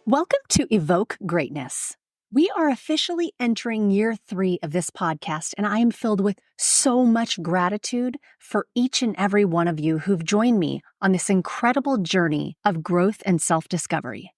Welcome to Evoke Greatness. We are officially entering year 3 of this podcast, and I am filled with so much gratitude for each and every one of you who've joined me on this incredible journey of growth and self-discovery.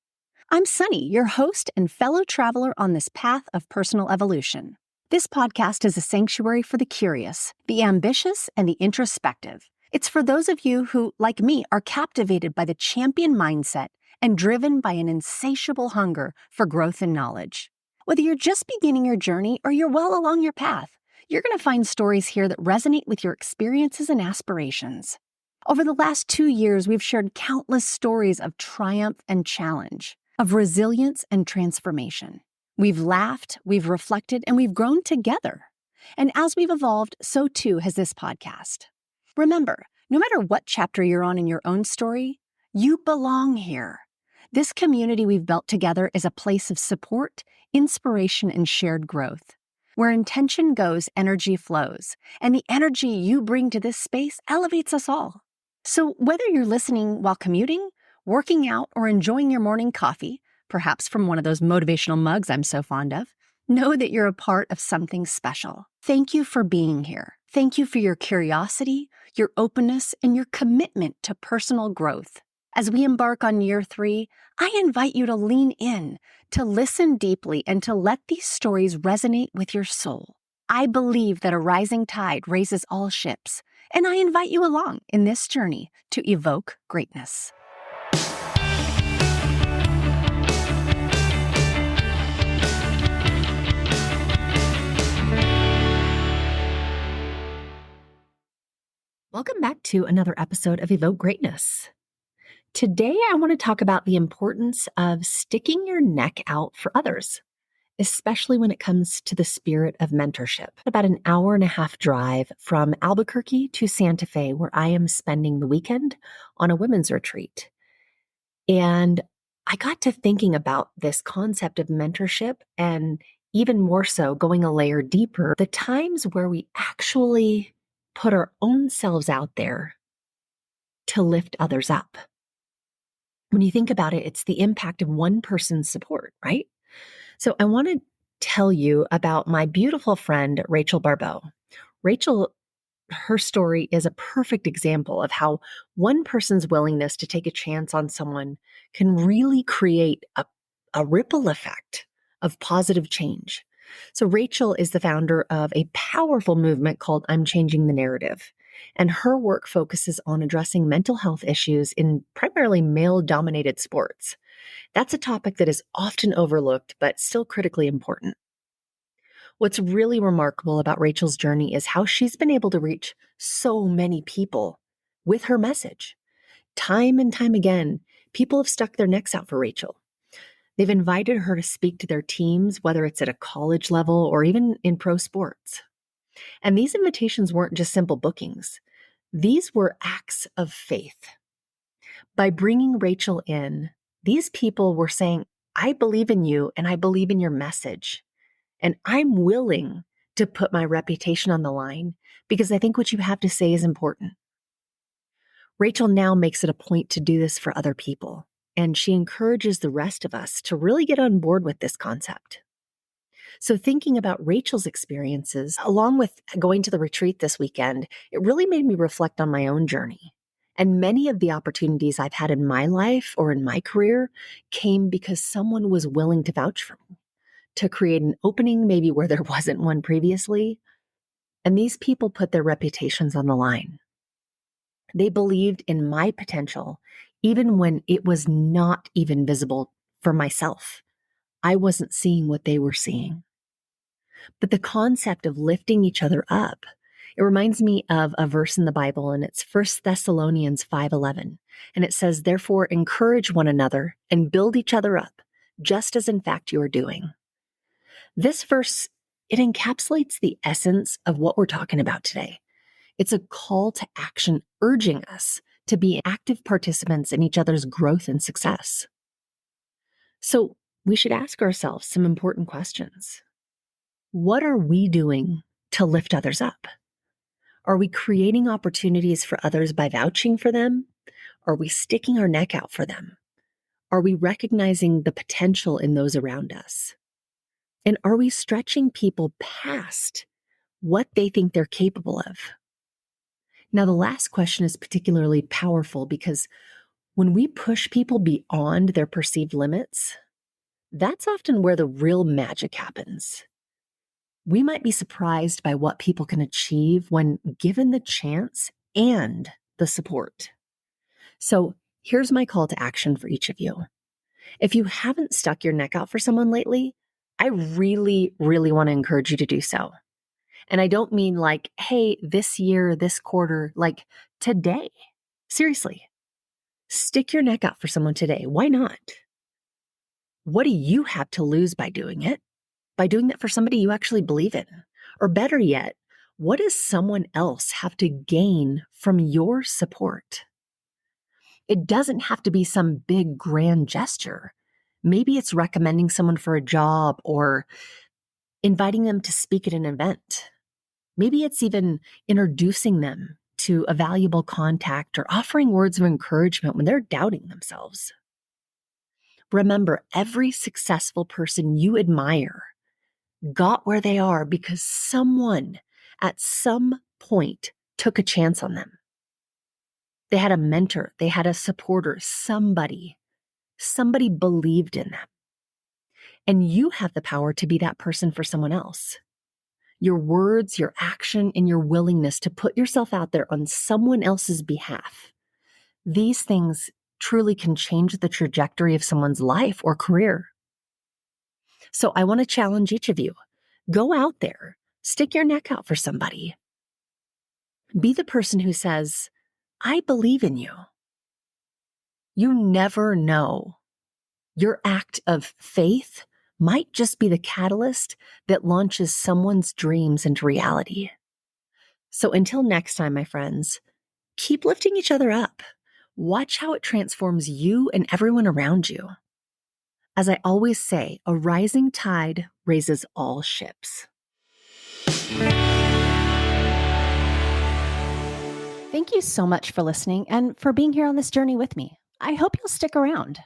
I'm Sonnie, your host and fellow traveler on this path of personal evolution. This podcast is a sanctuary for the curious, the ambitious, and the introspective. It's for those of you who, like me, are captivated by the champion mindset and driven by an insatiable hunger for growth and knowledge. Whether you're just beginning your journey or you're well along your path, you're going to find stories here that resonate with your experiences and aspirations. Over the last 2 years, we've shared countless stories of triumph and challenge, of resilience and transformation. We've laughed, we've reflected, and we've grown together. And as we've evolved, so too has this podcast. Remember, no matter what chapter you're on in your own story, you belong here. This community we've built together is a place of support, inspiration, and shared growth. Where intention goes, energy flows, and the energy you bring to this space elevates us all. So whether you're listening while commuting, working out, or enjoying your morning coffee, perhaps from one of those motivational mugs I'm so fond of, know that you're a part of something special. Thank you for being here. Thank you for your curiosity, your openness, and your commitment to personal growth. As we embark on year 3, I invite you to lean in, to listen deeply, and to let these stories resonate with your soul. I believe that a rising tide raises all ships, and I invite you along in this journey to evoke greatness. Welcome back to another episode of Evoke Greatness. Today, I want to talk about the importance of sticking your neck out for others, especially when it comes to the spirit of mentorship. About an hour-and-a-half drive from Albuquerque to Santa Fe, where I am spending the weekend on a women's retreat. And I got to thinking about this concept of mentorship, and even more so, going a layer deeper, the times where we actually put our own selves out there to lift others up. When you think about it, it's the impact of one person's support, right? So I want to tell you about my beautiful friend, Rachel Barbeau. Rachel, her story is a perfect example of how one person's willingness to take a chance on someone can really create a ripple effect of positive change. So Rachel is the founder of a powerful movement called I'm Changing the Narrative. And her work focuses on addressing mental health issues in primarily male-dominated sports. That's a topic that is often overlooked, but still critically important. What's really remarkable about Rachel's journey is how she's been able to reach so many people with her message. Time and time again, people have stuck their necks out for Rachel. They've invited her to speak to their teams, whether it's at a college level or even in pro sports. And these invitations weren't just simple bookings. These were acts of faith. By bringing Rachel in, these people were saying, I believe in you and I believe in your message. And I'm willing to put my reputation on the line because I think what you have to say is important. Rachel now makes it a point to do this for other people, and she encourages the rest of us to really get on board with this concept. So thinking about Rachel's experiences, along with going to the retreat this weekend, it really made me reflect on my own journey. And many of the opportunities I've had in my life or in my career came because someone was willing to vouch for me, to create an opening maybe where there wasn't one previously. And these people put their reputations on the line. They believed in my potential, even when it was not even visible for myself. I wasn't seeing what they were seeing. But the concept of lifting each other up, it reminds me of a verse in the Bible, and it's 1 Thessalonians 5:11. And it says, therefore, encourage one another and build each other up, just as in fact you are doing. This verse, it encapsulates the essence of what we're talking about today. It's a call to action urging us to be active participants in each other's growth and success. So we should ask ourselves some important questions. What are we doing to lift others up? Are we creating opportunities for others by vouching for them? Are we sticking our neck out for them? Are we recognizing the potential in those around us? And are we stretching people past what they think they're capable of? Now, the last question is particularly powerful because when we push people beyond their perceived limits, that's often where the real magic happens. We might be surprised by what people can achieve when given the chance and the support. So here's my call to action for each of you. If you haven't stuck your neck out for someone lately, I really, really want to encourage you to do so. And I don't mean like, hey, this year, this quarter, like today. Seriously, stick your neck out for someone today. Why not? What do you have to lose by doing it? By doing that for somebody you actually believe in? Or better yet, what does someone else have to gain from your support? It doesn't have to be some big grand gesture. Maybe it's recommending someone for a job or inviting them to speak at an event. Maybe it's even introducing them to a valuable contact or offering words of encouragement when they're doubting themselves. Remember, every successful person you admire got where they are because someone at some point took a chance on them. They had a mentor, they had a supporter, somebody believed in them. And you have the power to be that person for someone else. Your words, your action, and your willingness to put yourself out there on someone else's behalf. These things truly can change the trajectory of someone's life or career. So I want to challenge each of you. Go out there, stick your neck out for somebody. Be the person who says, I believe in you. You never know. Your act of faith might just be the catalyst that launches someone's dreams into reality. So until next time, my friends, keep lifting each other up. Watch how it transforms you and everyone around you. As I always say, a rising tide raises all ships. Thank you so much for listening and for being here on this journey with me. I hope you'll stick around.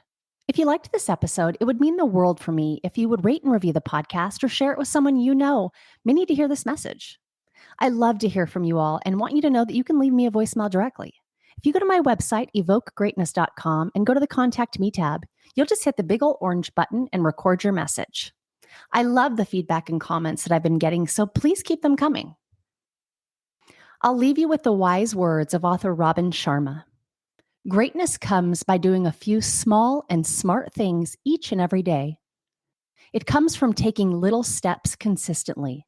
If you liked this episode, it would mean the world for me if you would rate and review the podcast or share it with someone you know may need to hear this message. I love to hear from you all and want you to know that you can leave me a voicemail directly. If you go to my website, evokegreatness.com, and go to the Contact Me tab, you'll just hit the big old orange button and record your message. I love the feedback and comments that I've been getting, so please keep them coming. I'll leave you with the wise words of author Robin Sharma. Greatness comes by doing a few small and smart things each and every day. It comes from taking little steps consistently.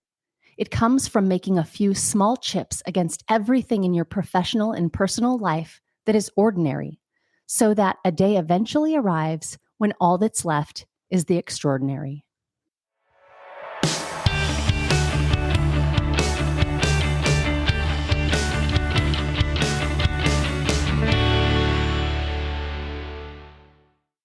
It comes from making a few small chips against everything in your professional and personal life that is ordinary, so that a day eventually arrives when all that's left is the extraordinary.